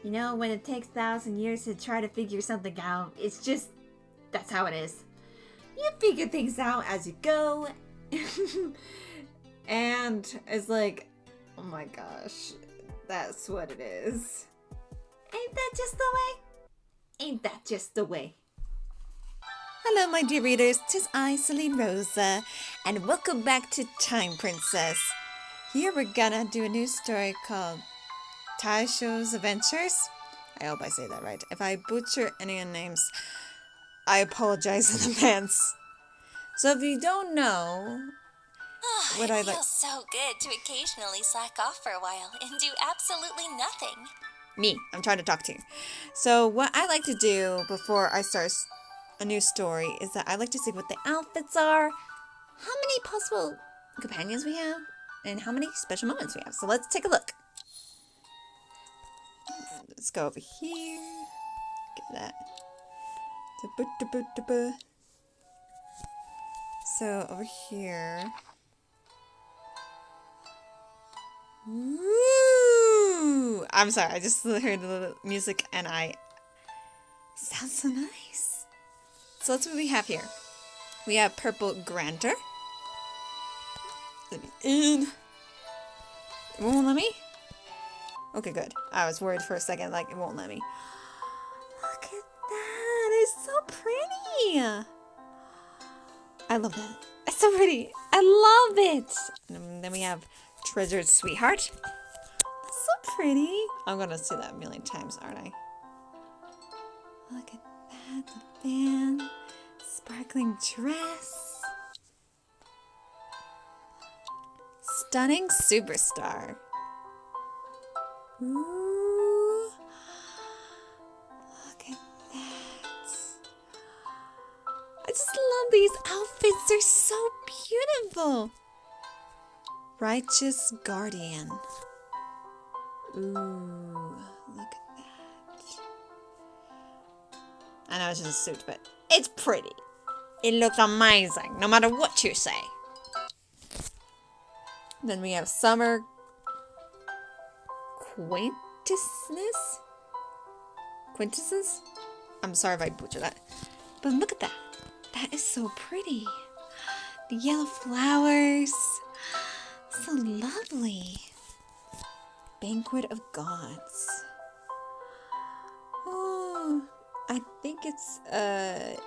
You know, when it takes 1,000 years to try to figure something out, it's just, that's how it is. You figure things out as you go. And it's like, oh my gosh, that's what it is. Ain't that just the way? Ain't that just the way? Hello, my dear readers. 'Tis I, Celine Rosa, and welcome back to Time Princess. Here we're gonna do a new story called Taisho's Adventures. I hope I say that right. If I butcher any of the names, I apologize in advance. So if you don't know what I It like... feels so good to occasionally slack off for a while and do absolutely nothing. Me, I'm trying to talk to you. So what I like to do before I start a new story is that I like to see what the outfits are, how many possible companions we have, and how many special moments we have. So let's take a look. Let's go over here. Get that. So over here. Woo! I'm sorry, I just heard the music and sounds so nice. So that's what we have here. We have purple Grantor. Let me in. It won't let me? Okay, good. I was worried for a second, like it won't let me. Look at that. It's so pretty. I love that. It's so pretty. I love it. And then we have Treasured Sweetheart. That's so pretty. I'm going to see that a million times, aren't I? Look at that. The band. Sparkling dress. Stunning superstar. Ooh. Look at that. I just love these outfits. They're so beautiful. Righteous Guardian. Ooh, look at that. I know it's just a suit, but it's pretty. It looks amazing, no matter what you say. Then we have Summer Quintesses? I'm sorry if I butchered that. But look at that. That is so pretty. The yellow flowers. So lovely. Banquet of Gods. Oh, I think it's a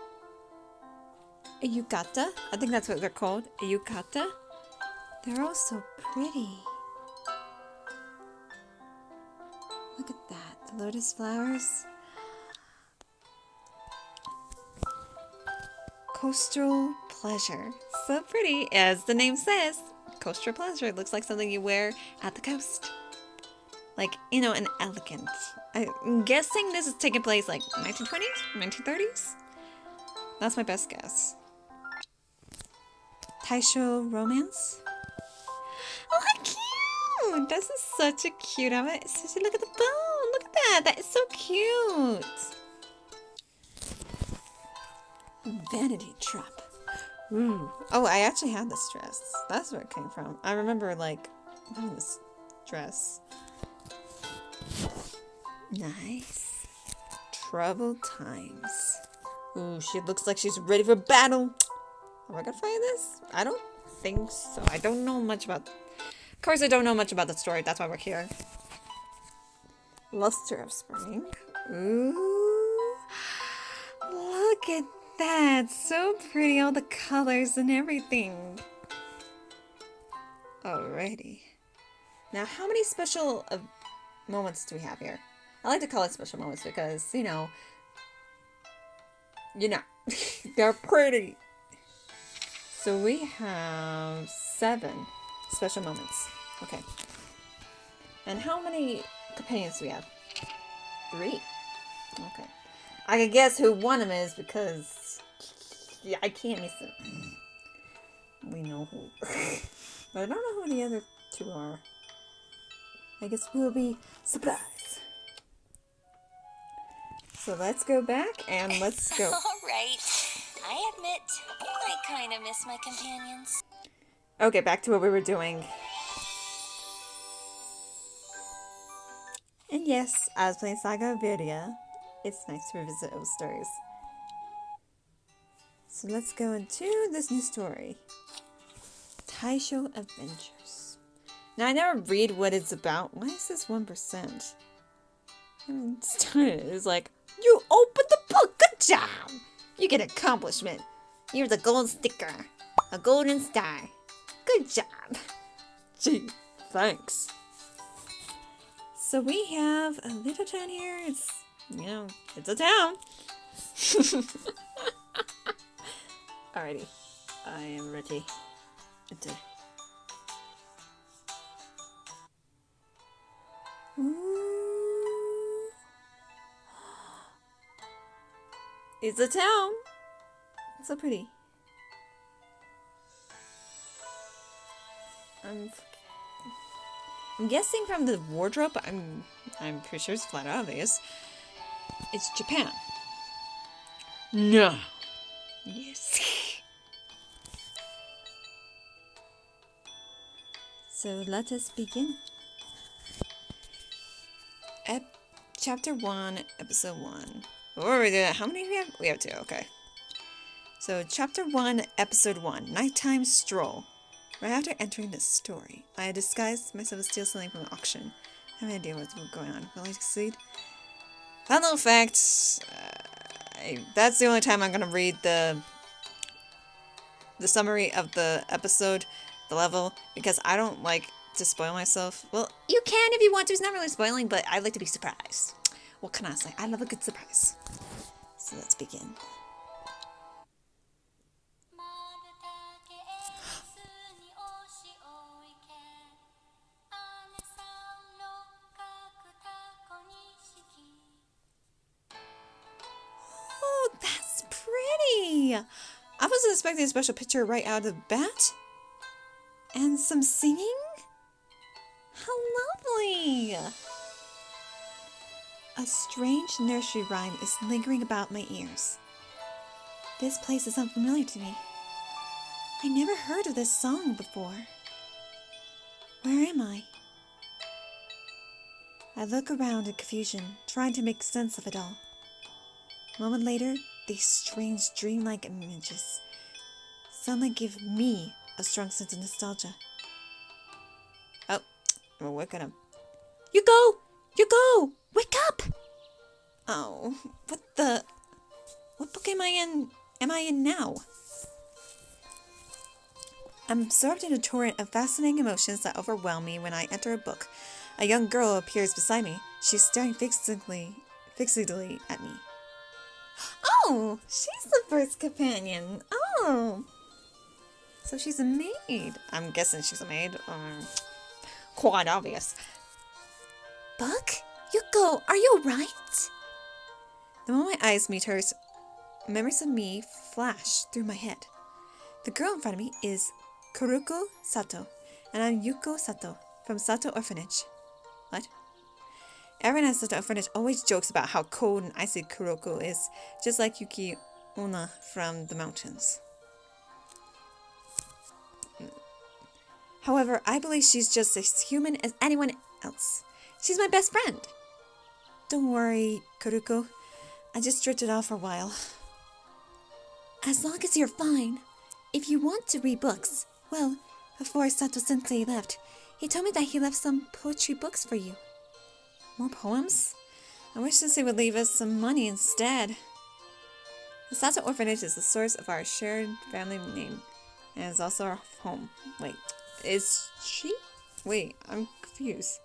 yukata. I think that's what they're called. A yukata. They're all so pretty. Look at that. The lotus flowers. Coastal Pleasure. So pretty, as the name says. Coastal Pleasure. It looks like something you wear at the coast. Like, you know, an elegant. I'm guessing this is taking place like 1920s? 1930s? That's my best guess. Taisho Romance. Oh, how cute! This is such a cute outfit. Look at the bow. Look at that. That is so cute. Vanity Trap. Ooh. Oh, I actually had this dress. That's where it came from. I remember, like, having this dress. Nice. Troubled Times. Ooh, she looks like she's ready for battle. Am I gonna find this? I don't think so. I don't know much about... Of course, I don't know much about the story. That's why we're here. Luster of Spring. Ooh. Look at that. So pretty. All the colors and everything. Alrighty. Now, how many special moments do we have here? I like to call it special moments because, you know, they're pretty. So we have 7 special moments. Okay. And how many companions do we have? 3. Okay. I can guess who one of them is because I can't miss him. We know who. But I don't know who the other 2 are. I guess we'll be surprised. So let's go back and let's go. All right. I admit, I kind of miss my companions. Okay, back to what we were doing. And yes, I was playing Saga of Virya. It's nice to revisit old stories. So let's go into this new story. Taisho Adventures. Now I never read what it's about. Why is this 1%? It's like, you opened the book! Good job! You get accomplishment. Here's a gold sticker. A golden star. Good job. Gee, thanks. So we have a little town here. It's, it's a town. Alrighty. I am ready. Enter. Ooh. It's a town. It's so pretty. I'm guessing from the wardrobe, I'm pretty sure it's flat obvious. It's Japan. No. Yes. So let us begin. Chapter 1, Episode 1. Oh, we did. How many do we have? We have 2, okay. So, Chapter 1, Episode 1, Nighttime Stroll. Right after entering this story, I had disguised myself as steal something from an auction. I have no idea what's going on. Will I succeed? Fun little facts. That's the only time I'm going to read the summary of the episode, the level, because I don't like to spoil myself. Well, you can if you want to. It's not really spoiling, but I like to be surprised. What can I say? I love a good surprise. So let's begin. Oh, that's pretty! I wasn't expecting a special picture right out of the bat. And some singing? How lovely! A strange nursery rhyme is lingering about my ears. This place is unfamiliar to me. I never heard of this song before. Where am I? I look around in confusion, trying to make sense of it all. A moment later, these strange dreamlike images suddenly give me a strong sense of nostalgia. Oh, we're waking up. Yuko! Yuko! Wake up! Oh, what book am I in now? I'm absorbed in a torrent of fascinating emotions that overwhelm me when I enter a book. A young girl appears beside me. She's staring fixedly at me. Oh, she's the first companion. Oh. So she's a maid. I'm guessing she's a maid. Quite obvious. Buck? Yuko, are you alright? The moment my eyes meet hers, memories of me flash through my head. The girl in front of me is Kuruko Sato, and I'm Yuko Sato from Sato Orphanage. What? Everyone at Sato Orphanage always jokes about how cold and icy Kuroko is, just like Yuki Onna from the mountains. However, I believe she's just as human as anyone else. She's my best friend. Don't worry, Kuruko. I just drifted off for a while. As long as you're fine. If you want to read books, well, before Sato-sensei left, he told me that he left some poetry books for you. More poems? I wish Sensei would leave us some money instead. The Sato Orphanage is the source of our shared family name, and is also our home. Wait, is she? Wait, I'm confused.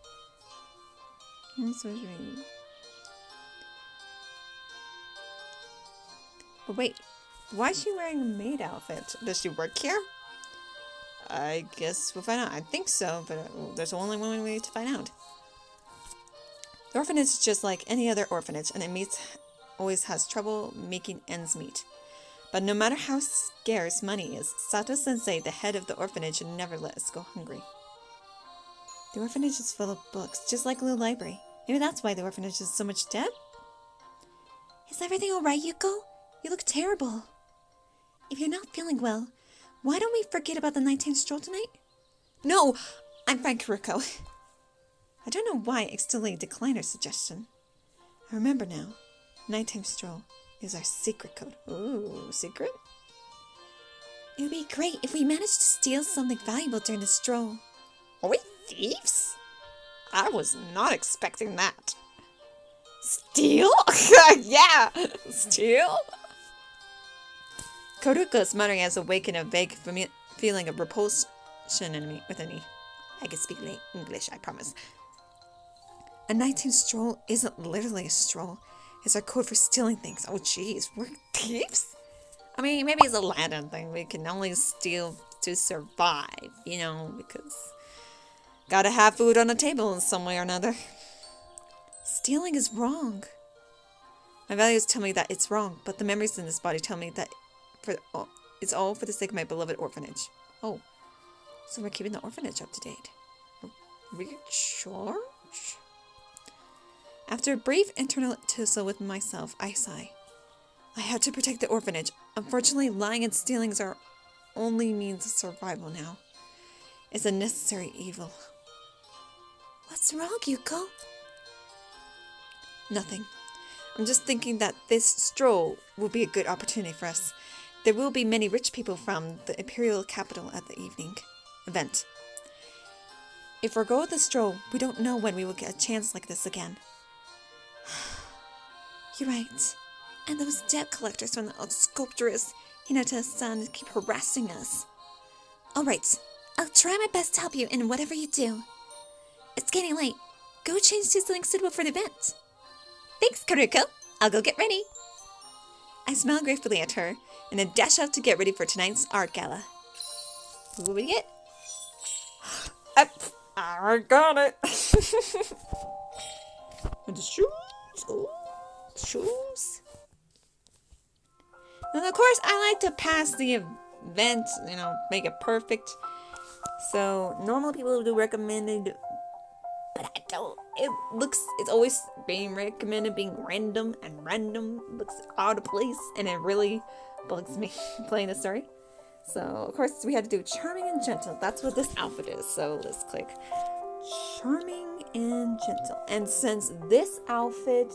But wait, why is she wearing a maid outfit? Does she work here? I guess we'll find out. I think so, but there's only one way to find out. The orphanage is just like any other orphanage, and it always has trouble making ends meet. But no matter how scarce money is, Sato-sensei, the head of the orphanage, never let us go hungry. The orphanage is full of books, just like a little library. Maybe that's why the orphanage is so much debt? Is everything alright, Yuko? You look terrible. If you're not feeling well, why don't we forget about the nighttime stroll tonight? No! I'm fine, Kuruko. I don't know why I still declined her suggestion. I remember now. Nighttime stroll is our secret code. Ooh, secret? It would be great if we managed to steal something valuable during the stroll. Are we thieves? I was not expecting that. Steal? Yeah! Steal? Koruko's muttering has awakened a vague feeling of repulsion within me. I can speak English, I promise. A nighttime stroll isn't literally a stroll. It's our code for stealing things. Oh, jeez, we're thieves? I mean, maybe it's a Latin thing. We can only steal to survive, you know, because gotta have food on the table in some way or another. Stealing is wrong. My values tell me that it's wrong, but the memories in this body tell me that it's all for the sake of my beloved orphanage. Oh, so we're keeping the orphanage up to date. Recharge? After a brief internal tussle with myself, I sigh. I have to protect the orphanage. Unfortunately, lying and stealing is our only means of survival now. It's a necessary evil. What's wrong, Yuko? Nothing. I'm just thinking that this stroll will be a good opportunity for us. There will be many rich people from the imperial capital at the evening event. If we go with the stroll, we don't know when we will get a chance like this again. You're right. And those debt collectors from the old sculptress Hinata-san keep harassing us. Alright, I'll try my best to help you in whatever you do. It's getting late. Go change to something suitable for the event. Thanks, Karuko. I'll go get ready. I smile gratefully at her and then dash out to get ready for tonight's art gala. Who will we get? I got it. And the shoes. Oh, shoes. And of course, I like to pass the event, you know, make it perfect. So, normal people do recommended, but I don't. It's always being recommended being random, and random looks out of place, and it really bugs me playing the story. So, of course, we had to do charming and gentle. That's what this outfit is. So, let's click charming and gentle. And since this outfit,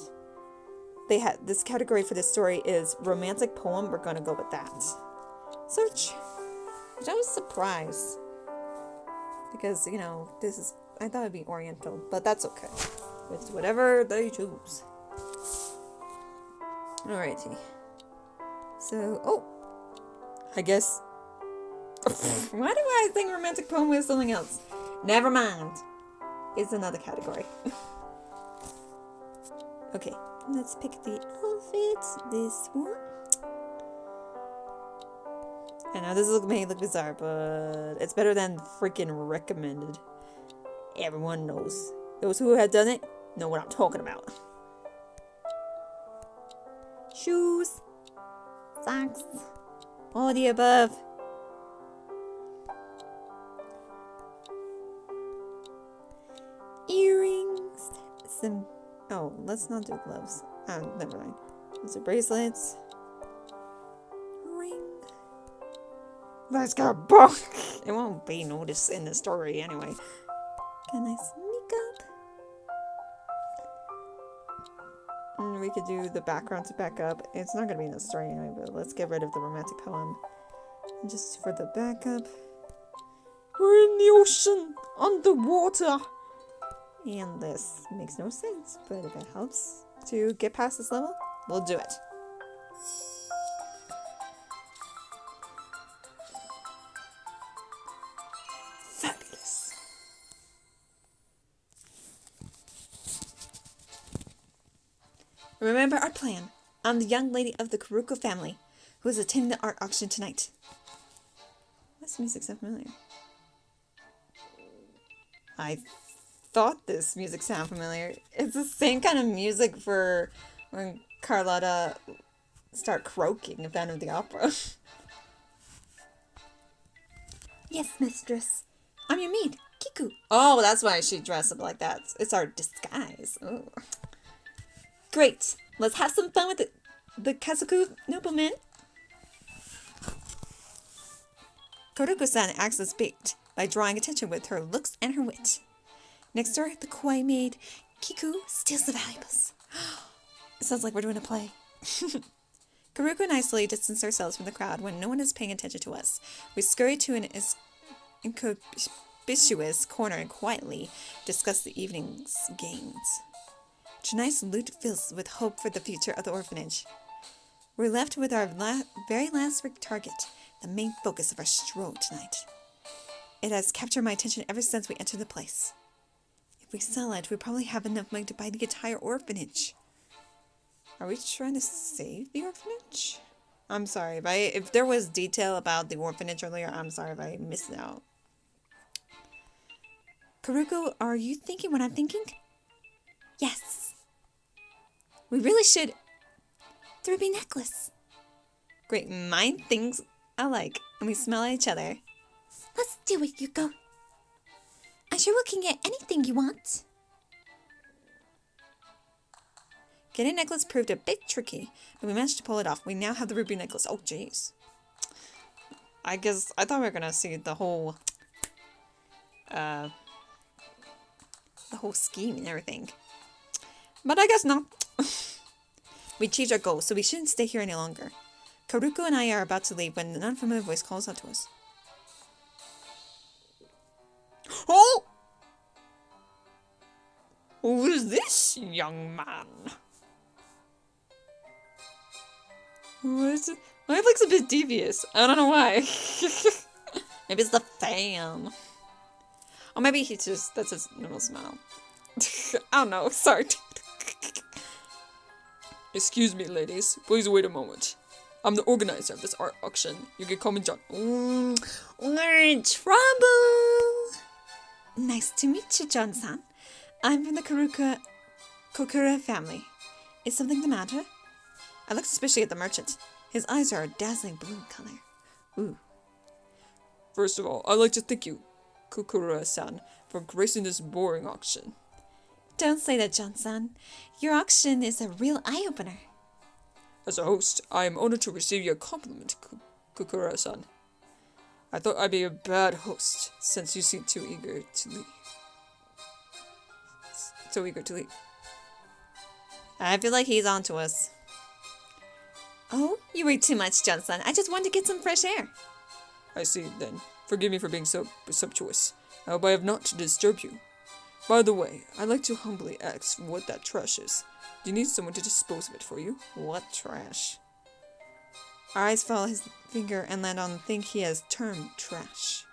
they had this category for this story is romantic poem, we're going to go with that. Search. Which I was surprised. Because, you know, I thought it'd be oriental, but that's okay. It's whatever they choose. Alrighty. So, I guess. Why do I think romantic poem was something else? Never mind. It's another category. Okay, let's pick the outfit. This one. I know this may look bizarre, but it's better than freaking recommended. Everyone knows. Those who have done it know what I'm talking about. Shoes, socks, all the above. Earrings, let's not do gloves. Never mind. Those are bracelets. Ring. Let's go book. It won't be noticed in the story anyway. Can I sneak up? And we could do the background to back up. It's not going to be in the story anyway, but let's get rid of the romantic poem. And just for the backup. We're in the ocean, underwater. And this makes no sense, but if it helps to get past this level, we'll do it. Fabulous. Remember our plan. I'm the young lady of the Karuko family who is attending the art auction tonight. This music sound familiar. I thought this music sounded familiar. It's the same kind of music for when Carlotta start croaking in Phantom of the Opera. Yes, mistress. I'm your maid, Kiku. Oh, that's why she dressed up like that. It's our disguise. Ooh. Great. Let's have some fun with the Kazoku nobleman. Koruko-san acts as bait by drawing attention with her looks and her wit. Next door, the kawaii maid Kiku steals the valuables. It sounds like we're doing a play. Karuko and I slowly distance ourselves from the crowd when no one is paying attention to us. We scurry to an inconspicuous corner and quietly discuss the evening's gains. Tonight's loot fills with hope for the future of the orphanage. We're left with our very last target, the main focus of our stroll tonight. It has captured my attention ever since we entered the place. If we sell it, we probably have enough money to buy the entire orphanage. Are we trying to save the orphanage? I'm sorry if there was detail about the orphanage earlier, I'm sorry if I missed it out. Karuko, are you thinking what I'm thinking? Yes. We really should. The ruby necklace. Great mind things alike, and we smile at each other. Let's do it, Yuko. I'm sure we can get anything you want. Getting a necklace proved a bit tricky, but we managed to pull it off. We now have the ruby necklace. Oh, jeez. I thought we were gonna see the whole scheme and everything. But I guess not. We achieved our goal, so we shouldn't stay here any longer. Karuko and I are about to leave when an unfamiliar voice calls out to us. Oh! Who is this young man? Who is it? My looks a bit devious. I don't know why. Maybe it's the fan. Or maybe that's his normal smile. I don't know, sorry. Excuse me, ladies. Please wait a moment. I'm the organizer of this art auction. You can call me John. We're in trouble! Nice to meet you, John-san. I'm from the Kokura family. Is something the matter? I look suspiciously at the merchant. His eyes are a dazzling blue color. Ooh. First of all, I'd like to thank you, Kokura-san, for gracing this boring auction. Don't say that, John-san. Your auction is a real eye-opener. As a host, I am honored to receive your compliment, Kokura-san. I thought I'd be a bad host, since you seem too eager to leave. I feel like he's on to us. Oh, you read too much, John-san. I just wanted to get some fresh air. I see, then. Forgive me for being so presumptuous. I hope I have not to disturb you. By the way, I'd like to humbly ask what that trash is. Do you need someone to dispose of it for you? What trash? Our eyes follow his finger and land on the thing he has termed trash.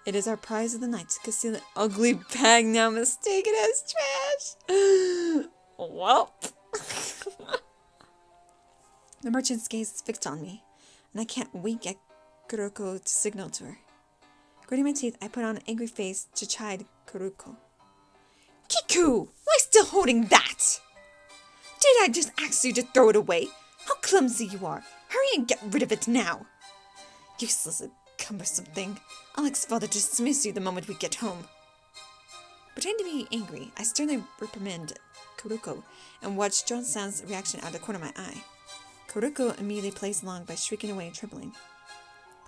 It is our prize of the night, conceal an ugly bag now mistaken as trash. Well. The merchant's gaze is fixed on me, and I can't wink at Kuroko to signal to her. Gritting my teeth, I put on an angry face to chide Kuroko. Kiku! Why still holding that? Did I just ask you to throw it away? How clumsy you are! Hurry and get rid of it now! Useless and cumbersome thing. I'll ask father to dismiss you the moment we get home. Pretending to be angry, I sternly reprimand Kuroko and watch John-san's reaction out of the corner of my eye. Kuroko immediately plays along by shrieking away and trembling.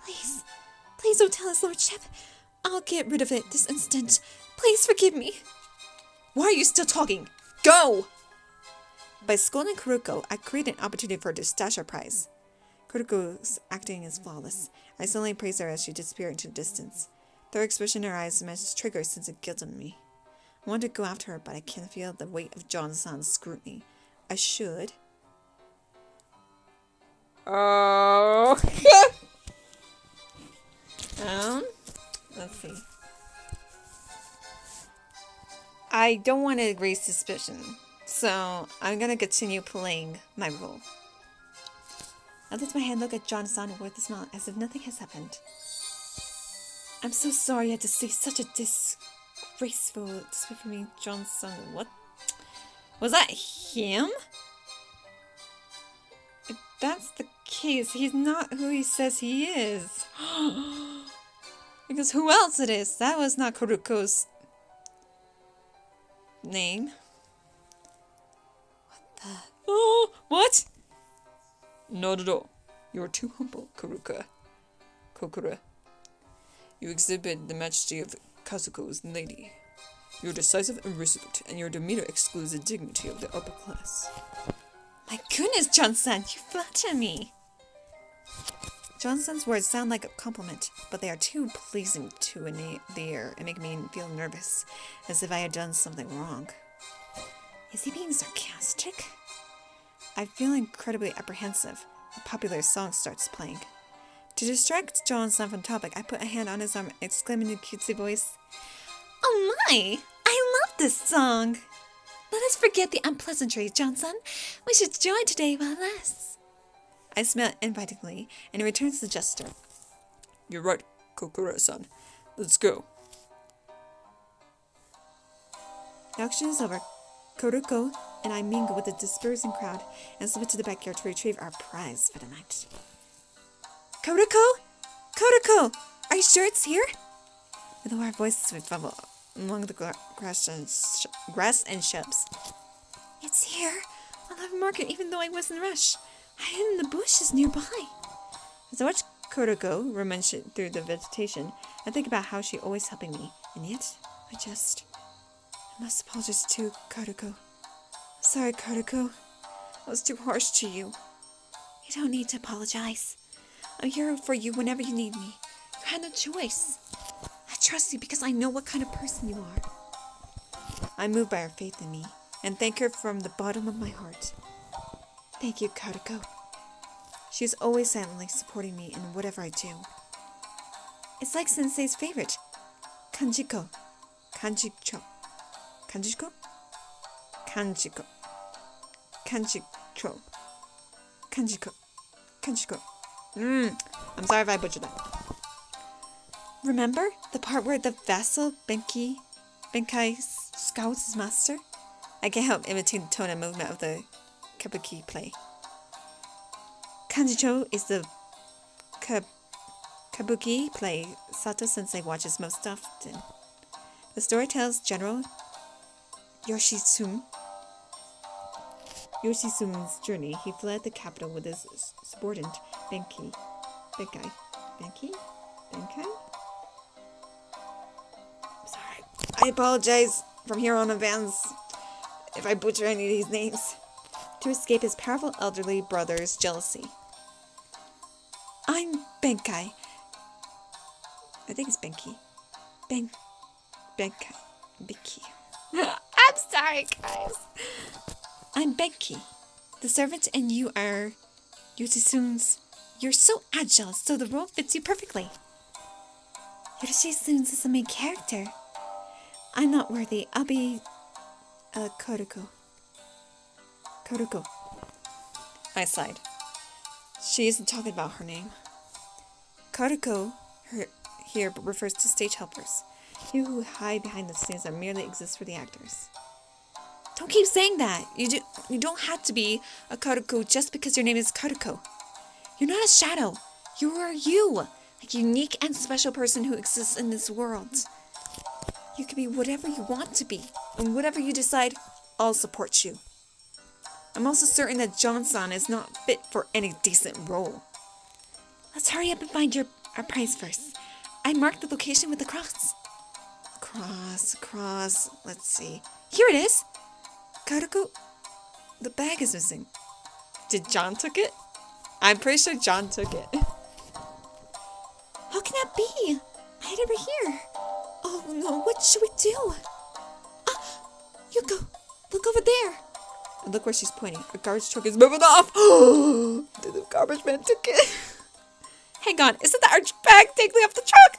Please don't tell his lordship. I'll get rid of it this instant. Please forgive me. Why are you still talking? Go! By scolding Kuroko, I create an opportunity for her to stash our prize. Kuroko's acting is flawless. I suddenly praise her as she disappears into the distance. The expression in her eyes manages to trigger a sense of guilt in me. I want to go after her, but I can't feel the weight of John-san's scrutiny. I should. Oh. Let's see. I don't want to raise suspicion, so I'm gonna continue playing my role. I lift my hand, look at John-san with a smile, as if nothing has happened. I'm so sorry I had to say such a disgraceful display for me, John-san. What? Was that him? If that's the case, he's not who he says he is. Because who else it is? That was not Kuroko's name. What the? Oh, what? Not at all. You are too humble, Kokura. You exhibit the majesty of Kazuko's lady. You're decisive and resolute, and your demeanor excludes the dignity of the upper class. My goodness, Johnson, you flatter me. Johnson's words sound like a compliment, but they are too pleasing to the ear and make me feel nervous, as if I had done something wrong. Is he being sarcastic? I feel incredibly apprehensive. A popular song starts playing. To distract Johnson from topic, I put a hand on his arm, exclaiming in a cutesy voice, "Oh my! I love this song! Let us forget the unpleasantries, Johnson. We should join today while it lasts." I smile invitingly, and he returns the gesture. "You're right, Kokoro-san. Let's go." The auction is over. Kodoko and I mingle with the dispersing crowd and slip into the backyard to retrieve our prize for the night. Kodoko? Kodoko! Are you sure it's here? With our voices we fumble among the grass and shrubs. It's here. I'll have a market even though I was in a rush. I hid in the bushes nearby. As I watch Kodoko rummage through the vegetation, I think about how she's always helping me, and yet I must apologize to Kodoko. Sorry, Kodoko. I was too harsh to you. You don't need to apologize. I'm here for you whenever you need me. You had no choice. I trust you because I know what kind of person you are. I'm moved by her faith in me and thank her from the bottom of my heart. Thank you, Kodoko. She is always silently supporting me in whatever I do. It's like Sensei's favorite, Kanjiko. Kanjiko. Kanjiko? Kanjiko. Kanjiko. Kanjiko. Kanjiko. I'm sorry if I butchered that. Remember the part where the vassal Benkai scouts his master? I can't help imitating the tone and movement of the kabuki play. Kanjicho is the kabuki play Sato Sensei watches most often. The story tells General Yoshitsune's journey. He fled the capital with his subordinate Benkai? Sorry. I apologize from here on advance if I butcher any of these names. To escape his powerful elderly brother's jealousy. I'm Benkai. I think it's Benki. Benkai. Benki. I'm sorry, guys. I'm Benki, the servant, and you are Yoshitsune's. You're so agile, so the role fits you perfectly. Yoshitsune is the main character. I'm not worthy. I'll be Kodoko. I sighed. She isn't talking about her name. Kodoko here refers to stage helpers. You who hide behind the scenes that merely exist for the actors. Don't keep saying that. You don't have to be a Kodoko just because your name is Kodoko. You're not a shadow. You are you. A unique and special person who exists in this world. You can be whatever you want to be. And whatever you decide, I'll support you. I'm also certain that Johnson is not fit for any decent role. Let's hurry up and find our prize first. I marked the location with the cross. Cross. Let's see. Here it is. Kodoko. The bag is missing. Did John took it? I'm pretty sure John took it. How can that be? I had it over here. Oh no, what should we do? You go. Look over there. And look where she's pointing. A garbage truck is moving off. The garbage man took it. Hang on, isn't that our bag taking off the truck?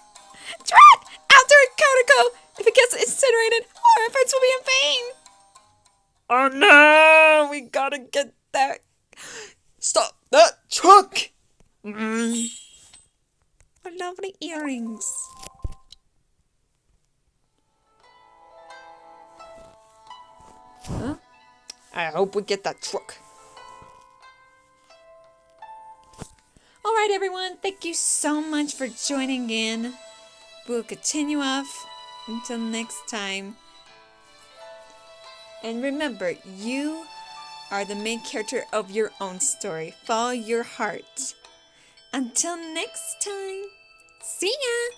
Truck! After it, Kodoko! If it gets incinerated, our efforts will be in vain. Oh no! We gotta get that. Stop that truck! What lovely earrings. Huh? I hope we get that truck. Alright everyone, thank you so much for joining in. We'll continue off until next time. And remember, you are the main character of your own story. Follow your heart. Until next time, see ya!